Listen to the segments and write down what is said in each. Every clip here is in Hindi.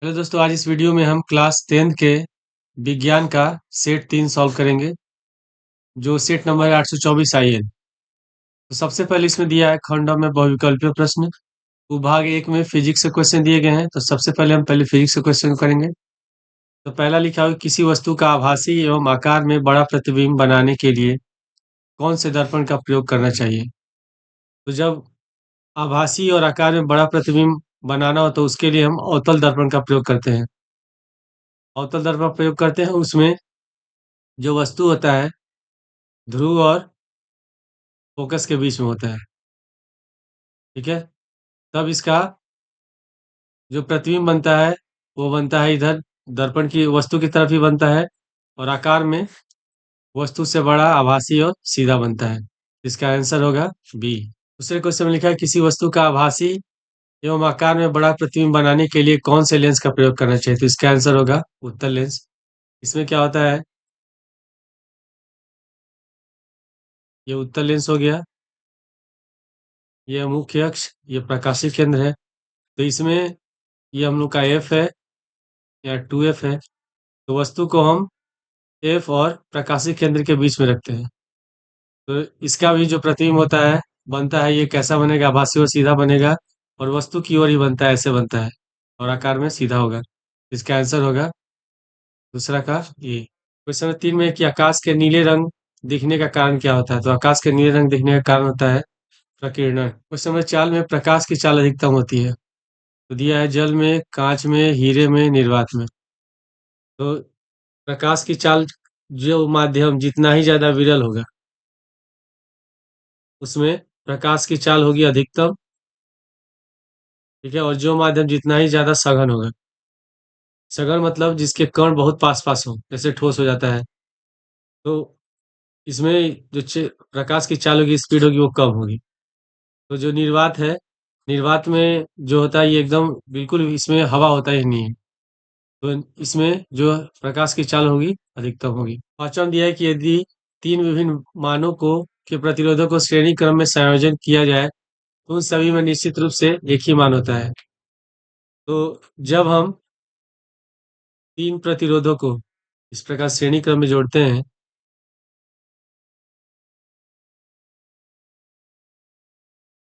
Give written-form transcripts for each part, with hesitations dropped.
हेलो दोस्तों, आज इस वीडियो में हम क्लास 10th के विज्ञान का सेट 3 सॉल्व करेंगे, जो सेट नंबर है 824 IN। तो सबसे पहले इसमें दिया है खंडों में बहुविकल्पीय प्रश्न। तो भाग एक में फिजिक्स से क्वेश्चन दिए गए हैं, तो सबसे पहले हम पहले फिजिक्स से क्वेश्चन करेंगे। तो पहला लिखा हुआ है, किसी वस्तु का आभासी एवं आकार में बड़ा प्रतिबिंब बनाने के लिए कौन से दर्पण का प्रयोग करना चाहिए। तो जब आभासी और आकार में बड़ा प्रतिबिंब बनाना हो तो उसके लिए हम अवतल दर्पण का प्रयोग करते हैं। अवतल दर्पण का प्रयोग करते हैं, उसमें जो वस्तु होता है ध्रुव और फोकस के बीच में होता है। ठीक है। तब इसका जो प्रतिबिंब बनता है वो बनता है इधर दर्पण की वस्तु की तरफ ही बनता है, और आकार में वस्तु से बड़ा, आभासी और सीधा बनता है। इसका आंसर होगा बी। दूसरे क्वेश्चन में लिखा है, किसी वस्तु का आभासी एवं आकार में बड़ा प्रतिबिंब बनाने के लिए कौन से लेंस का प्रयोग करना चाहिए। तो इसका आंसर होगा उत्तल लेंस। इसमें क्या होता है, ये उत्तल लेंस हो गया, ये मुख्य अक्ष, ये प्रकाशिक केंद्र है। तो इसमें ये हम लोग का एफ है या 2F है। तो वस्तु को हम एफ और प्रकाशिक केंद्र के बीच में रखते हैं। तो इसका भी जो प्रतिबिंब होता है बनता है, ये कैसा बनेगा, आभासी और सीधा बनेगा, और वस्तु की ओर ही बनता है, ऐसे बनता है, और आकार में सीधा होगा। इसका आंसर होगा दूसरा का ये। क्वेश्चन नंबर 3 में कि आकाश के नीले रंग दिखने का कारण क्या होता है। तो आकाश के नीले रंग दिखने का कारण होता है प्रकीर्णन। क्वेश्चन नंबर 4 में प्रकाश की चाल अधिकतम होती है। तो दिया है जल में, कांच में, हीरे में, निर्वात में। तो प्रकाश की चाल, जो माध्यम जितना ही ज्यादा विरल होगा उसमें प्रकाश की चाल होगी अधिकतम। ठीक है। और जो माध्यम जितना ही ज्यादा सघन होगा, सघन मतलब जिसके कण बहुत पास पास हो, जैसे ठोस हो जाता है, तो इसमें जो प्रकाश की चाल होगी, स्पीड होगी, वो कम होगी। तो जो निर्वात है, निर्वात में जो होता है ये एकदम बिल्कुल, इसमें हवा होता ही नहीं है। तो इसमें जो प्रकाश की चाल होगी अधिकतम होगी। पांचवा दिया है कि यदि तीन विभिन्न मानों को के प्रतिरोधों को श्रेणी क्रम में संयोजन किया जाए तो उन सभी में निश्चित रूप से एक ही मान होता है। तो जब हम तीन प्रतिरोधों को इस प्रकार श्रेणी क्रम में जोड़ते हैं,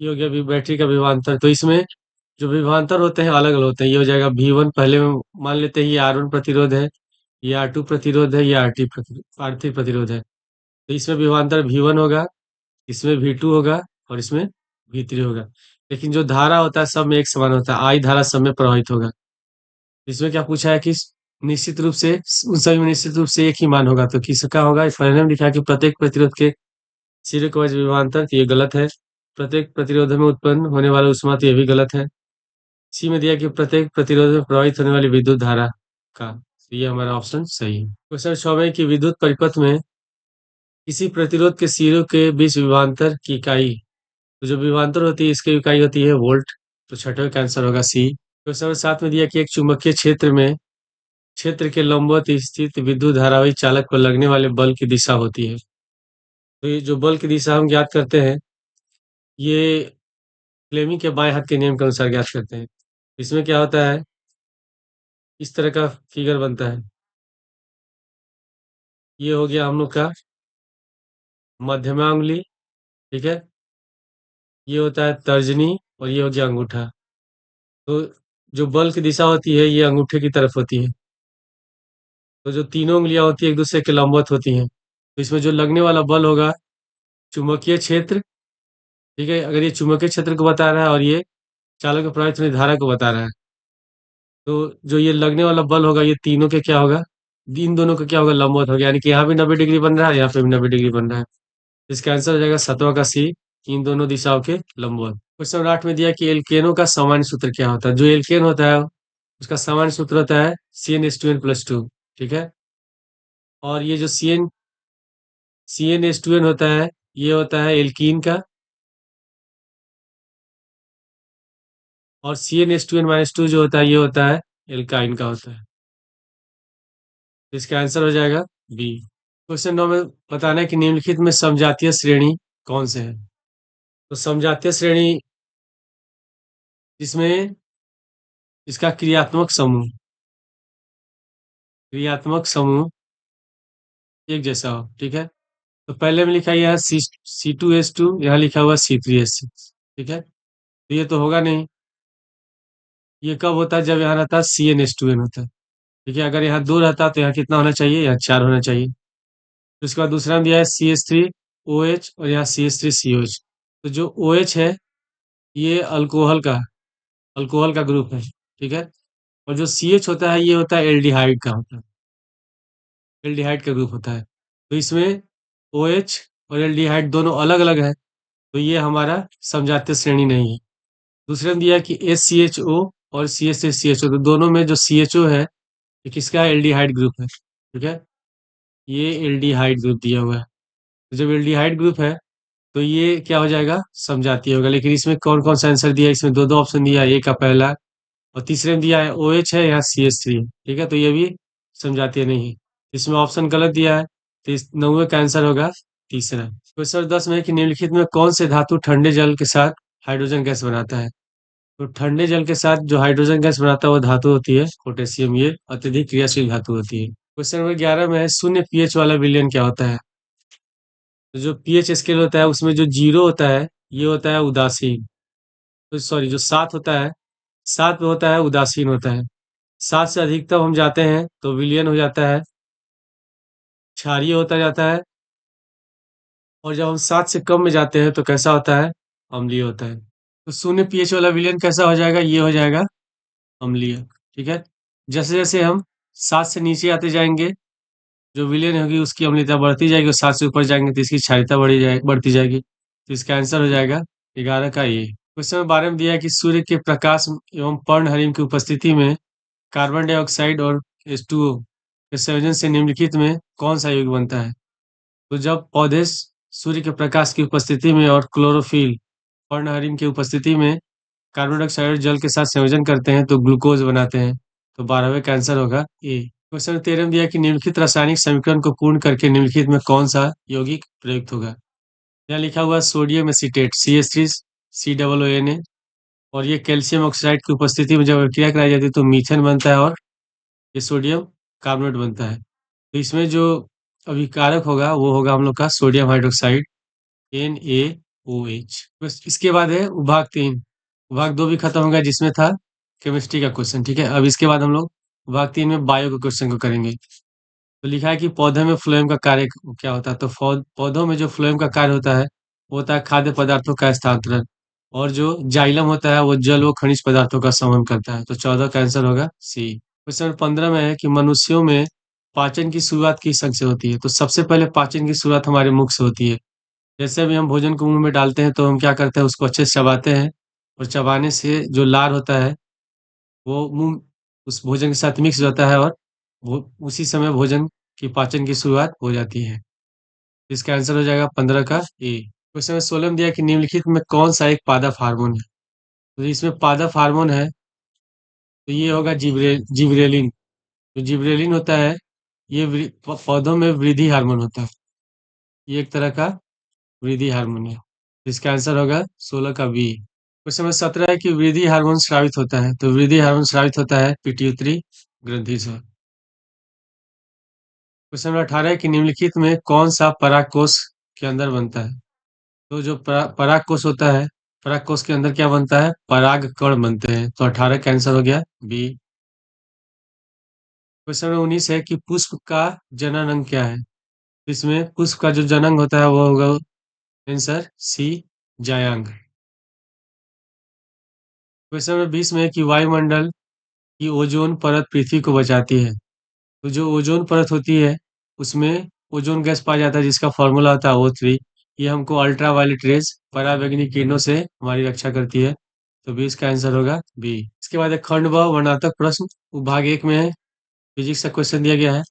ये हो गया बैटरी का विभवांतर। तो इसमें जो विभवांतर होते हैं अलग अलग होते हैं। ये हो जाएगा V1, पहले में मान लेते हैं ये R1 प्रतिरोध है, ये R2 प्रतिरोध है, ये R3 प्रतिरोध है। तो इसमें विभवांतर V1 होगा, इसमें V2 होगा, और इसमें V3 होगा। लेकिन जो धारा होता है सब में एक समान होता है, I धारा सब में प्रवाहित होगा। इसमें क्या पूछा है कि निश्चित रूप से उन सभी में निश्चित रूप से एक ही मान होगा। तो किसका होगा, इस पहले में लिखा है कि प्रत्येक प्रतिरोध के सिरे के वजह विभवांतर, तो ये गलत है। प्रत्येक प्रतिरोध में उत्पन्न होने वाला ऊष्मा, तो ये भी गलत है। सी में दिया कि प्रत्येक प्रतिरोध में प्रवाहित होने वाली विद्युत धारा का, तो ये हमारा ऑप्शन सही है। क्वेश्चन 6 में कि विद्युत परिपथ में किसी प्रतिरोध के सिरों के बीच विभवांतर की इकाई, तो जो विभवांतर होती है इसकी इकाई होती है वोल्ट। तो छठे का आंसर होगा सी। क्वेश्चन 7 में दिया कि एक चुंबकीय क्षेत्र में क्षेत्र के लंबवत स्थित विद्युत धारावाही चालक पर लगने वाले बल की दिशा होती है। तो ये जो बल की दिशा हम ज्ञात करते हैं, ये फ्लेमिंग के बाएं हाथ के नियम के अनुसार ज्ञात करते हैं। इसमें क्या होता है, इस तरह का फिगर बनता है। ये हो गया हम लोग का मध्यमा उंगली। ठीक है। ये होता है तर्जनी, और ये हो गया अंगूठा। तो जो बल की दिशा होती है ये अंगूठे की तरफ होती है। तो जो तीनों उंगलियां होती है एक दूसरे के लंबवत होती हैं। तो इसमें जो लगने वाला बल होगा चुंबकीय क्षेत्र। ठीक है। अगर ये चुंबकीय क्षेत्र को बता रहा है और ये चालक के प्रवाहित होने धारा को बता रहा है, तो जो ये लगने वाला बल होगा ये तीनों के क्या होगा, इन दोनों का क्या होगा, लंबवत हो गया। यानी कि यहाँ भी 90 डिग्री बन रहा है, यहाँ पे भी 90 डिग्री बन रहा है। इसका आंसर हो जाएगा सतवा का सी, इन दोनों दिशाओं के लंबवत। क्वेश्चन नंबर 8 में दिया कि एल्केनों का सामान्य सूत्र क्या होता है। जो एल्केन होता है उसका सामान्य सूत्र होता है CnH2n+2। ठीक है। और ये जो CnH2n होता है, ये होता है एल्कीन का, और CnH2n-2 जो होता है ये होता है एल्काइन का होता है। तो इसका आंसर हो जाएगा बी। क्वेश्चन 9 में बताना है कि निम्नलिखित में समजातीय श्रेणी कौन से है। तो समजातीय श्रेणी जिसमें इसका क्रियात्मक समूह एक जैसा हो, ठीक है। तो पहले में लिखा है यहाँ C2H2, यहाँ लिखा हुआ C3H6, ठीक है। तो ये तो होगा नहीं। ये कब होता है? जब यहाँ रहता है CnH2n होता है, ठीक है। अगर यहाँ दो रहता तो यहाँ कितना होना चाहिए? यहाँ चार होना चाहिए। तो उसके बाद दूसरा में दिया है CH3OH और यहाँ CH3COH। तो जो OH है ये अल्कोहल का ग्रुप है, ठीक है। और जो CH होता है ये होता है एल्डिहाइड का होता है, एल्डिहाइड का ग्रुप होता है। तो इसमें OH और एल्डिहाइड दोनों अलग अलग है, तो ये हमारा समझाते श्रेणी नहीं है। दूसरे में दिया है कि SCHO और CH3CHO, तो दोनों में जो CHO है ये किसका एल्डिहाइड ग्रुप है, ठीक है। ये एल्डिहाइड ग्रुप दिया हुआ है। तो जब एल्डिहाइड ग्रुप है तो ये क्या हो जाएगा? समझाती होगा। लेकिन इसमें कौन कौन सा आंसर दिया है? इसमें दो दो ऑप्शन दिया है, ए का पहला और तीसरे में दिया है OH है, यहाँ CH3 है, ठीक है। तो ये भी समझाती नहीं है। इसमें ऑप्शन गलत दिया है, तो इस नौवे का आंसर होगा तीसरा। क्वेश्चन 10 में है कि निम्नलिखित में कौन से धातु ठंडे जल के साथ हाइड्रोजन गैस बनाता है? तो ठंडे जल के साथ जो हाइड्रोजन गैस बनाता है वो धातु होती है पोटेशियम। ये अत्यधिक क्रियाशील धातु होती है। क्वेश्चन नंबर 11 में है शून्य पीएच वाला विलयन क्या होता है? तो जो पीएच स्केल होता है उसमें जो जीरो होता है ये होता है उदासीन। तो सॉरी, जो सात होता है, सात में होता है उदासीन होता है। सात से अधिकतम हम जाते हैं तो विलियन हो जाता है, क्षारीय होता जाता है। और जब हम सात से कम में जाते हैं तो कैसा होता है? अम्लीय होता है। तो शून्य पीएच वाला विलियन कैसा हो जाएगा? ये हो जाएगा अम्लीय, ठीक है। जैसे जैसे हम सात से नीचे आते जाएंगे जो विलेन होगी उसकी अम्लता बढ़ती जाएगी, और सात से ऊपर जाएंगे तो इसकी क्षारीयता बढ़ती जाएगी। तो इसका आंसर हो जाएगा 11 का ये। क्वेश्चन नंबर 12 में दिया है कि सूर्य के प्रकाश एवं पर्णहरिम की उपस्थिति में कार्बन डाइऑक्साइड और H2O के संयोजन से निम्नलिखित में कौन सा यौगिक बनता है? तो जब पौधे सूर्य के प्रकाश की उपस्थिति में और क्लोरोफिल पर्णहरिम की उपस्थिति में कार्बन डाइऑक्साइड और जल के साथ संयोजन करते हैं तो ग्लूकोज बनाते हैं। तो 12वें का आंसर होगा ए। क्वेश्चन 13 में दिया कि निम्नलिखित रासायनिक समीकरण को पूर्ण करके निम्नलिखित में कौन सा यौगिक प्रयुक्त होगा? यहाँ लिखा हुआ सोडियम एसीटेट CH3COONA। और ये कैल्शियम ऑक्साइड की उपस्थिति में जब अभिक्रिया कराई जाती है तो मीथेन बनता है और ये सोडियम कार्बोनेट बनता है। तो इसमें जो अभिकारक होगा वो होगा हम लोग का सोडियम हाइड्रोक्साइड NaOH। बस इसके बाद है विभाग 3। विभाग 2 भी खत्म हो गया जिसमें था केमिस्ट्री का क्वेश्चन, ठीक है। अब इसके बाद हम लोग विभाग 3 में बायो के क्वेश्चन को करेंगे। तो लिखा है कि पौधे में फ्लोएम का कार्य क्या होता है? तो पौधों में जो फ्लोएम का कार्य होता है वो होता है खाद्य पदार्थों का स्थानांतरण। और जो जाइलम होता है वो जल व खनिज पदार्थों का संवहन करता है। तो 14 का आंसर होगा सी। क्वेश्चन 15 में है कि मनुष्यों में पाचन की शुरुआत किस अंग से होती है? तो सबसे पहले पाचन की शुरुआत हमारे मुख से होती है। जैसे अभी हम भोजन को मुंह में डालते हैं तो हम क्या करते हैं? उसको अच्छे से चबाते हैं, और चबाने से जो लार होता है वो मुंह उस भोजन के साथ मिक्स हो जाता है, और वो उसी समय भोजन की पाचन की शुरुआत हो जाती है। इसका आंसर हो जाएगा 15 का ए। क्वेश्चन में 16 में दिया कि निम्नलिखित में कौन सा एक पादप हार्मोन है? तो इसमें पादप हार्मोन है तो ये होगा जिब्रेलिन। जो जिब्रेलिन होता है ये पौधों में वृद्धि हार्मोन होता है। ये एक तरह का वृद्धि हार्मोन है। इसका आंसर होगा 16 का बी। क्वेश्चन नंबर 17 है कि वृद्धि हार्मोन स्रावित होता है? तो वृद्धि हार्मोन स्रावित होता है पिट्यूटरी ग्रंथि से। क्वेश्चन नंबर 18 है कि निम्नलिखित में कौन सा परागकोश के अंदर बनता है? तो जो परागकोश होता है, परागकोश के अंदर क्या बनता है? पराग कण बनते हैं। तो 18 का आंसर हो गया बी। क्वेश्चन नंबर 19 है कि पुष्प का जनन अंग क्या है? इसमें पुष्प का जो जनन होता है वो होगा आंसर सी, जायांग। क्वेश्चन नंबर 20 में है कि वायुमंडल की ओजोन परत पृथ्वी को बचाती है। तो जो ओजोन परत होती है उसमें ओजोन गैस पाया जाता है जिसका फॉर्मूला होता है O3। ये हमको अल्ट्रा वायलेट रेज पराबैंगनी किरणों से हमारी रक्षा करती है। तो बी इसका आंसर होगा बी। इसके बाद एक खंड व वर्णनात्मक प्रश्न भाग 1 में है, फिजिक्स का क्वेश्चन दिया गया है।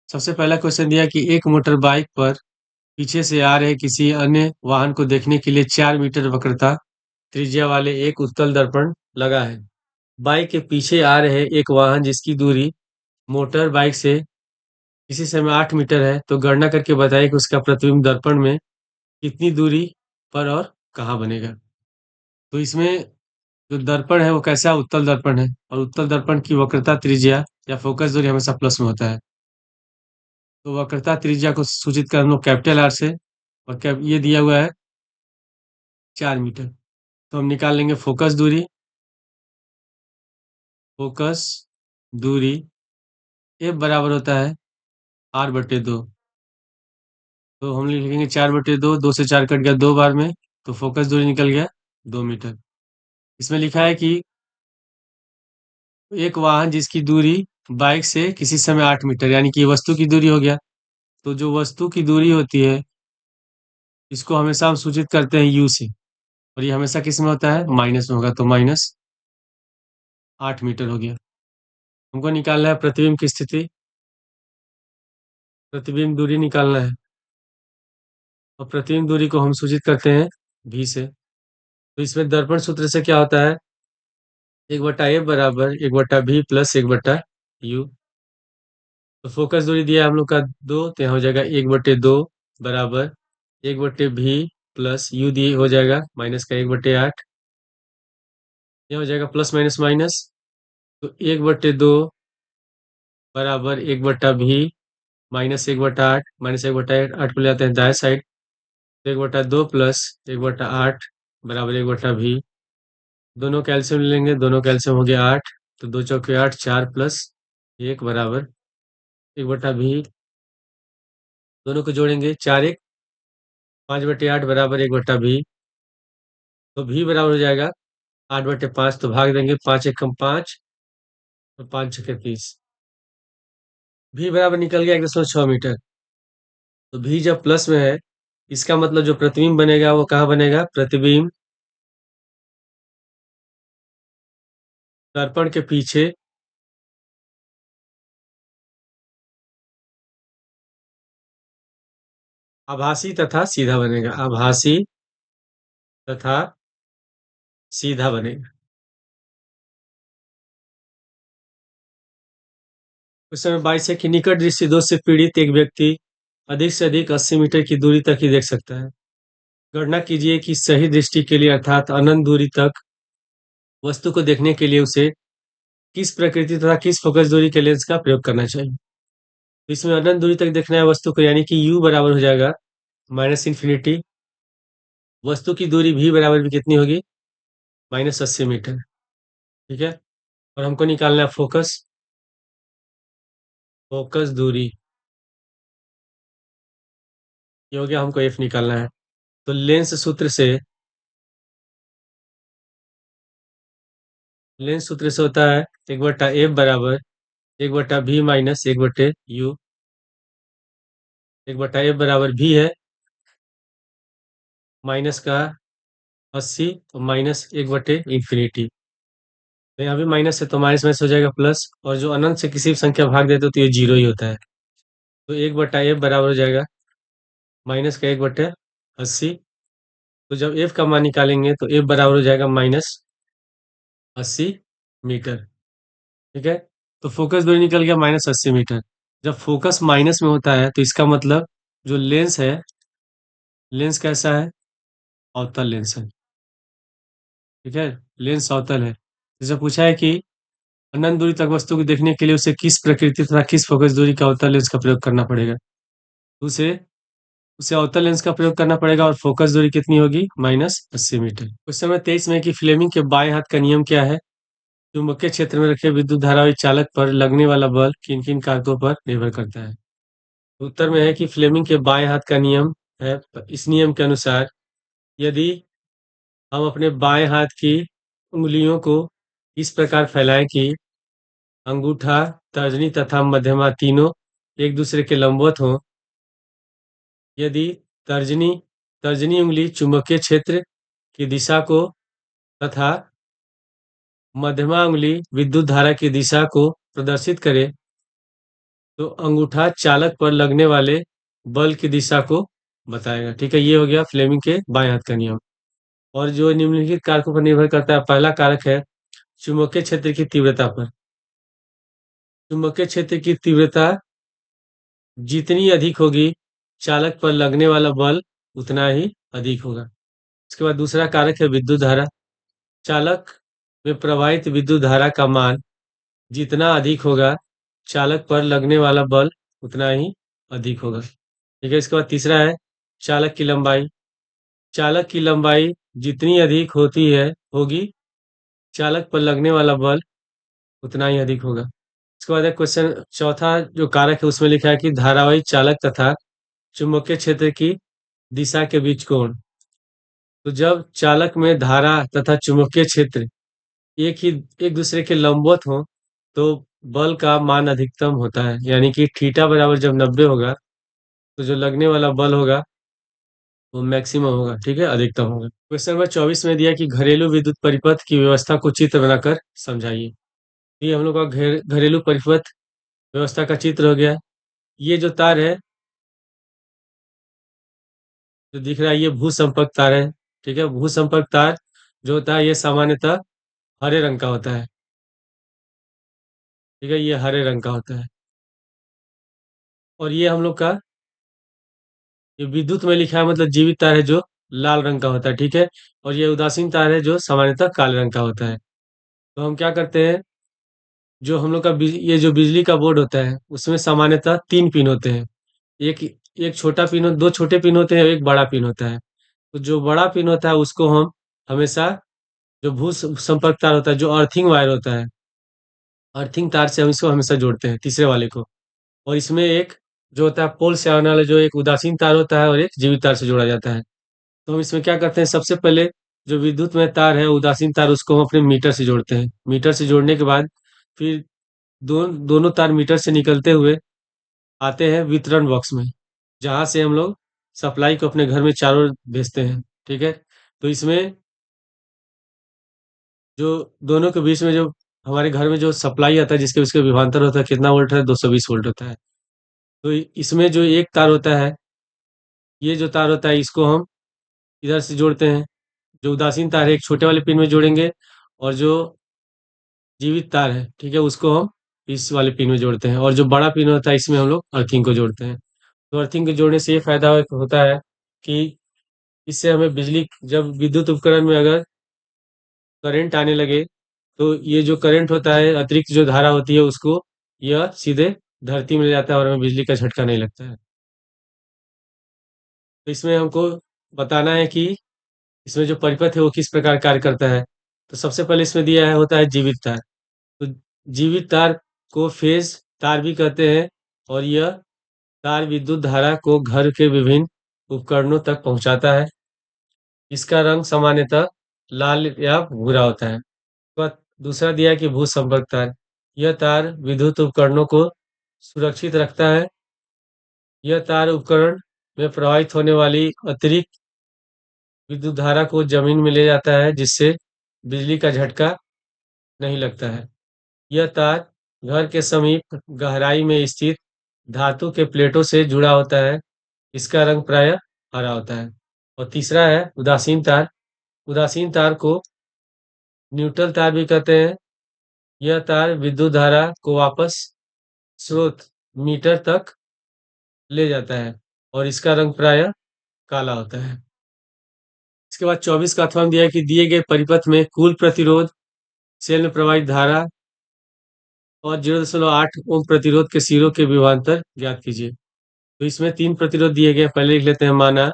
सबसे पहला क्वेश्चन दिया कि एक मोटर बाइक पर पीछे से आ रहे किसी अन्य वाहन को देखने के लिए 4 मीटर वक्रता त्रिज्या वाले एक उत्तल दर्पण लगा है। बाइक के पीछे आ रहे एक वाहन जिसकी दूरी मोटर बाइक से इसी समय 8 मीटर है, तो गणना करके बताइए कि उसका प्रतिबिंब दर्पण में कितनी दूरी पर और कहाँ बनेगा। तो इसमें जो दर्पण है वो कैसा उत्तल दर्पण है, और उत्तल दर्पण की वक्रता त्रिज्या या फोकस दूरी हमेशा प्लस में होता है। तो वक्रता त्रिज्या को सूचित कर हम लोग कैपिटल आर से, और ये दिया हुआ है 4 मीटर। तो हम निकाल लेंगे फोकस दूरी। फोकस दूरी एफ बराबर होता है r/2। तो हम लिखेंगे 4/2, 2 से 4 कट गया 2 बार में, तो फोकस दूरी निकल गया 2 मीटर। इसमें लिखा है कि एक वाहन जिसकी दूरी बाइक से किसी समय 8 मीटर, यानी कि वस्तु की दूरी हो गया। तो जो वस्तु की दूरी होती है इसको हमेशा हम सूचित करते हैं यू से, और ये हमेशा किस में होता है, माइनस में होगा, तो -8 मीटर हो गया। हमको निकालना है प्रतिबिंब की स्थिति, प्रतिबिंब दूरी निकालना है, और प्रतिबिंब दूरी को हम सूचित करते हैं भी से। तो इसमें दर्पण सूत्र से क्या होता है, 1/f बराबर 1/v प्लस 1/u। तो फोकस दूरी दिया है हम लोग का 2, तो यहाँ हो जाएगा 1/2 बराबर 1/v प्लस यू दिए हो जाएगा -1/8। यह हो जाएगा प्लस माइनस माइनस, तो 1/2 बराबर 1/v -1/8, -1/8 8 को ले जाते हैं दाएं साइड, तो 1/2 प्लस 1/8 बराबर 1/v। दोनों कैल्शियम ले लेंगे, दोनों कैल्शियम हो गया 8, तो 2 × 4 = 4 प्लस 1 बराबर 1/v। दोनों को जोड़ेंगे, 4 × 1 = 5/8 बराबर 1/v। तो v बराबर हो जाएगा 8/5, तो भाग देंगे, 5 × 1 = 5 और 5 × 6 = 30। v बराबर निकल गया 1.6 मीटर। तो v जब प्लस में है, इसका मतलब जो प्रतिबिंब बनेगा वो कहाँ बनेगा, प्रतिबिंब दर्पण के पीछे आभासी तथा सीधा बनेगा, आभासी तथा सीधा बनेगा। उस समय 22 है कि निकट दृष्टि दोष से पीड़ित एक व्यक्ति अधिक से अधिक 80 मीटर की दूरी तक ही देख सकता है। गणना कीजिए कि सही दृष्टि के लिए अर्थात अनंत दूरी तक वस्तु को देखने के लिए उसे किस प्रकृति तथा किस फोकस दूरी के लेंस का प्रयोग करना चाहिए। तो इसमें अनंत दूरी तक देखना है वस्तु को, यानी कि u बराबर हो जाएगा -∞। वस्तु की दूरी v बराबर भी कितनी होगी, -80 मीटर। ठीक है, और हमको निकालना है फोकस, फोकस दूरी। ये हो गया, हमको f निकालना है। तो लेंस सूत्र से, लेंस सूत्र से होता है 1/f बराबर 1/v माइनस 1/u। 1/f बराबर v है, माइनस का 80 और माइनस 1/∞। तो यहाँ भी माइनस है, तो माइनस माइनस हो जाएगा प्लस, और जो अनंत से किसी भी संख्या भाग देते हो तो ये जीरो ही होता है। तो 1/f बराबर हो जाएगा माइनस का 1/80। तो जब f का मान निकालेंगे तो f बराबर हो जाएगा -80 मीटर। ठीक है, तो फोकस दूरी निकल गया -80 मीटर। जब फोकस माइनस में होता है तो इसका मतलब जो लेंस है, लेंस कैसा है, अवतल लेंस है। ठीक है, लेंस अवतल है। जैसे पूछा है कि अनंत दूरी तक वस्तु को देखने के लिए उसे किस प्रकृति तथा किस फोकस दूरी का अवतल लेंस का प्रयोग करना पड़ेगा। तो उसे उसे अवतल लेंस का प्रयोग करना पड़ेगा, और फोकस दूरी कितनी होगी, -80 मीटर। उस समय 23 में कि फ्लेमिंग के बाएं हाथ का नियम क्या है, चुंबकीय क्षेत्र में रखे विद्युत धारावाही चालक पर लगने वाला बल किन किन कारकों पर निर्भर करता है। उत्तर में है कि फ्लेमिंग के बाएं हाथ का नियम है। इस नियम के अनुसार यदि हम अपने बाएं हाथ की उंगलियों को इस प्रकार फैलाएं कि अंगूठा, तर्जनी तथा मध्यमा तीनों एक दूसरे के लंबवत हों, यदि तर्जनी तर्जनी उंगली चुंबकीय क्षेत्र की दिशा को तथा मध्यमा उंगली विद्युत धारा की दिशा को प्रदर्शित करे, तो अंगूठा चालक पर लगने वाले बल की दिशा को बताएगा। ठीक है, ये हो गया फ्लेमिंग के बाएं हाथ का नियम। और जो निम्नलिखित कारकों पर निर्भर करता है, पहला कारक है चुंबकीय क्षेत्र की तीव्रता पर। चुंबकीय क्षेत्र की तीव्रता जितनी अधिक होगी, चालक पर लगने वाला बल उतना ही अधिक होगा। उसके बाद दूसरा कारक है विद्युत धारा। चालक में प्रवाहित विद्युत धारा का मान जितना अधिक होगा, चालक पर लगने वाला बल उतना ही अधिक होगा। ठीक है, इसके बाद तीसरा है चालक की लंबाई। चालक की लंबाई जितनी अधिक होती है होगी, चालक पर लगने वाला बल उतना ही अधिक होगा। इसके बाद एक क्वेश्चन चौथा जो कारक है उसमें लिखा है कि धारावाही चालक तथा चुंबकीय क्षेत्र की दिशा के बीच कोण। तो जब चालक में धारा तथा चुंबकीय क्षेत्र एक ही एक दूसरे के लंबवत हो, तो बल का मान अधिकतम होता है, यानी कि थीटा बराबर जब 90 होगा, तो जो लगने वाला बल होगा वो मैक्सिमम होगा, ठीक है, अधिकतम होगा। क्वेश्चन नंबर 24 में दिया कि घरेलू विद्युत परिपथ की व्यवस्था को चित्र बनाकर समझाइए। ये हम लोग का घरेलू परिपथ व्यवस्था का चित्र हो गया। ये जो तार है जो दिख रहा है, ये भू संपर्क तार है। ठीक है, भू संपर्क तार जो होता है ये सामान्यतः हरे रंग का होता है। ठीक है, ये हरे रंग का होता है। और ये हम लोग का ये विद्युत में लिखा है, मतलब जीवित तार है जो लाल रंग का होता है। ठीक है, और ये उदासीन तार है जो सामान्यतः काले रंग का होता है। तो हम क्या करते हैं, जो हम लोग का ये जो बिजली का बोर्ड होता है उसमें सामान्यतः तीन पिन होते हैं। एक एक छोटा पिन दो छोटे पिन होते हैं और एक बड़ा पिन होता है। तो जो बड़ा पिन होता है उसको हम हमेशा, जो संपर्क तार होता है, जो अर्थिंग वायर होता है, अर्थिंग तार से हम इसको हमेशा जोड़ते हैं, तीसरे वाले को। और इसमें एक जो होता है पोल से आने वाला, जो एक उदासीन तार होता है और एक जीवित तार से जोड़ा जाता है। तो हम इसमें क्या करते हैं, सबसे पहले जो विद्युत में तार है उदासीन तार, उसको हम अपने मीटर से जोड़ते हैं। मीटर से जोड़ने के बाद फिर दोनों तार मीटर से निकलते हुए आते हैं वितरण बॉक्स में, जहाँ से हम लोग सप्लाई को अपने घर में चारों ओर भेजते हैं। ठीक है, तो इसमें जो दोनों के बीच में जो हमारे घर में जो सप्लाई आता है, जिसके उसके विभवांतर होता है कितना वोल्ट है, 220 वोल्ट होता है। तो इसमें जो एक तार होता है, ये जो तार होता है इसको हम इधर से जोड़ते हैं। जो उदासीन तार है एक छोटे वाले पिन में जोड़ेंगे, और जो जीवित तार है, ठीक है, उसको हम इस वाले पिन में जोड़ते हैं। और जो बड़ा पिन होता है इसमें हम लोग अर्थिंग को जोड़ते हैं। तो अर्थिंग को जोड़ने से ये फायदा होता है कि इससे हमें बिजली, जब विद्युत उपकरण में अगर करंट आने लगे, तो ये जो करंट होता है, अतिरिक्त जो धारा होती है, उसको यह सीधे धरती में ले जाता है और हमें बिजली का झटका नहीं लगता है। तो इसमें हमको बताना है कि इसमें जो परिपथ है वो किस प्रकार कार्य करता है। तो सबसे पहले इसमें दिया है होता है जीवित तार। तो जीवित तार को फेज तार भी कहते हैं, और यह तार विद्युत धारा को घर के विभिन्न उपकरणों तक पहुंचाता है। इसका रंग सामान्यतः लाल या भूरा होता है। उसके बाद दूसरा दिया है कि भू संपर्क तार। यह तार विद्युत उपकरणों को सुरक्षित रखता है। यह तार उपकरण में प्रवाहित होने वाली अतिरिक्त विद्युत धारा को जमीन में ले जाता है, जिससे बिजली का झटका नहीं लगता है। यह तार घर के समीप गहराई में स्थित धातु के प्लेटों से जुड़ा होता है। इसका रंग प्रायः हरा होता है। और तीसरा है उदासीन तार। उदासीन तार को न्यूट्रल तार भी कहते हैं। यह तार विद्युत धारा को वापस स्रोत मीटर तक ले जाता है, और इसका रंग प्रायः काला होता है। इसके बाद 24 का अथवा दिया है कि दिए गए परिपथ में कुल प्रतिरोध, सेल में प्रवाहित धारा और 0.8 ओम प्रतिरोध के सिरों के विभवांतर ज्ञात कीजिए। तो इसमें तीन प्रतिरोध दिए गए, पहले लिख लेते हैं। माना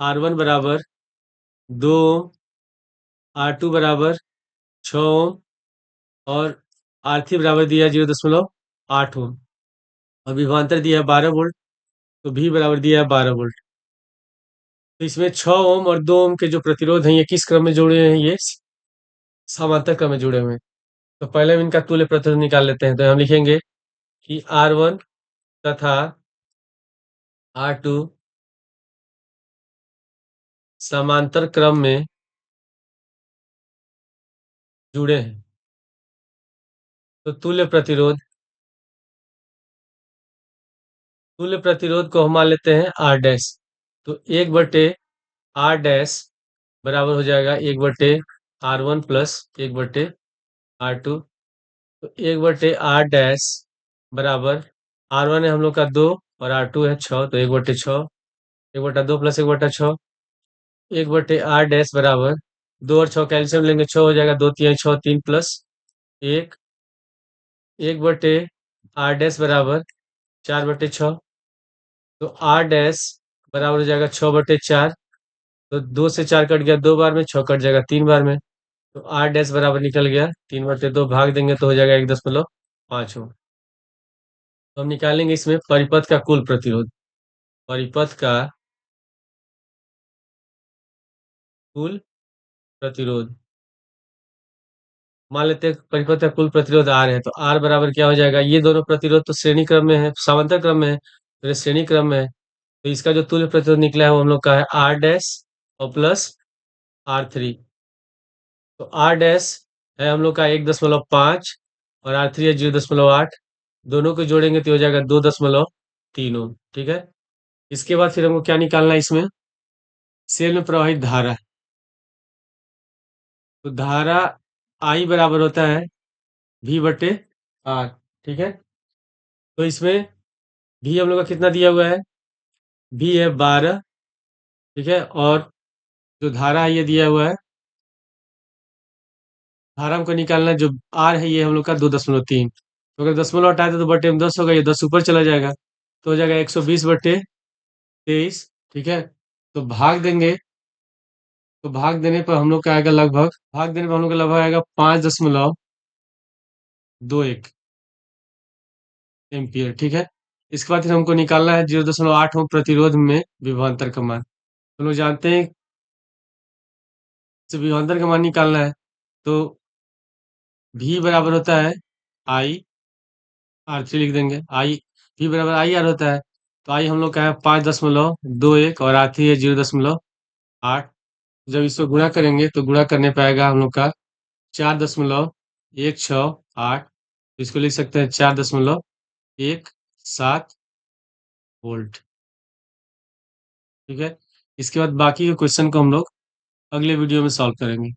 R1 बराबर 2 ओम, R2 बराबर 6 ओम, और R3 बराबर दिया है 0.8 ओम, और विभवांतर दिया है 12 वोल्ट। तो V बराबर दिया है 12 वोल्ट। तो इसमें 6 ओम और 2 ओम के जो प्रतिरोध हैं ये किस क्रम में जुड़े हैं, ये समांतर क्रम में जुड़े हुए हैं। तो पहले हम इनका तुल्य प्रतिरोध निकाल लेते हैं। तो हम लिखेंगे कि R1 तथा R2 समांतर क्रम में जुड़े हैं। तो तुल्य प्रतिरोध को हम मान लेते हैं R डैश। तो 1/R डैश बराबर हो जाएगा 1/R1 प्लस 1/R2। तो 1/R डैश बराबर R1 है हम लोग का 2 और R2 है 6, तो 1/6, 1/2 प्लस 1/6, 1/R डैश बराबर दो और छः कैल्शियम लेंगे, छः हो जाएगा, दो तीन छः, तीन प्लस एक, एक बटे आर डैश बराबर चार बटे छः। तो आर डैश बराबर हो जाएगा छः बटे चार। तो दो से चार कट गया दो बार में, छः कट जाएगा तीन बार में। तो आर डैश बराबर निकल गया तीन बटे दो, भाग देंगे तो हो जाएगा एक दशमलव पाँच ओम। तो हम निकालेंगे इसमें परिपथ का कुल प्रतिरोध। परिपथ का कुल प्रतिरोध, मान लेते हैं परिपथ का कुल प्रतिरोध आर है, तो आर बराबर क्या हो जाएगा, ये दोनों प्रतिरोध तो श्रेणी क्रम में है, समांतर क्रम में है, तो ये श्रेणी क्रम में है। तो इसका जो तुल्य प्रतिरोध निकला है वो हम लोग का है आर डैश और प्लस आर थ्री। तो आर डैश है हम लोग का 1.5 और आर थ्री है 0.8। दोनों को जोड़ेंगे तो हो जाएगा 2.3 ओम। ठीक है। इसके बाद फिर हमको क्या निकालना है इसमें, सेल में प्रवाहित धारा। तो धारा आई बराबर होता है भी बटे आर। ठीक है। तो इसमें भी हम लोग का कितना दिया हुआ है, भी है 12। ठीक है। और जो धारा है ये दिया हुआ है, धारा हमको निकालना है, जो आर है ये हम लोग का 2.3। तो अगर दशमलव हटाए तो बटे में 10 होगा, ये 10 ऊपर चला जाएगा तो हो जाएगा 120/23। ठीक है। तो भाग देंगे, तो भाग देने पर हम लोग का आएगा लगभग, भाग देने पर हम लोग का लगभग आएगा 5.21 एम्पियर। ठीक है। इसके बाद फिर हमको निकालना है 0.8 ओम प्रतिरोध में विभवांतर का मान। तो लोग जानते हैं कि विभवांतर का मान निकालना है, तो भी बराबर होता है आई आर थ्री, लिख देंगे आई, भी बराबर आई आर होता है। तो आई हम लोग का है 5.21 और आर थ्री है 0.8। जब इसको गुणा करेंगे तो गुणा करने पाएगा हम लोग का 4.168। इसको लिख सकते हैं 4.17 वोल्ट। ठीक है। इसके बाद बाकी के क्वेश्चन को हम लोग अगले वीडियो में सॉल्व करेंगे।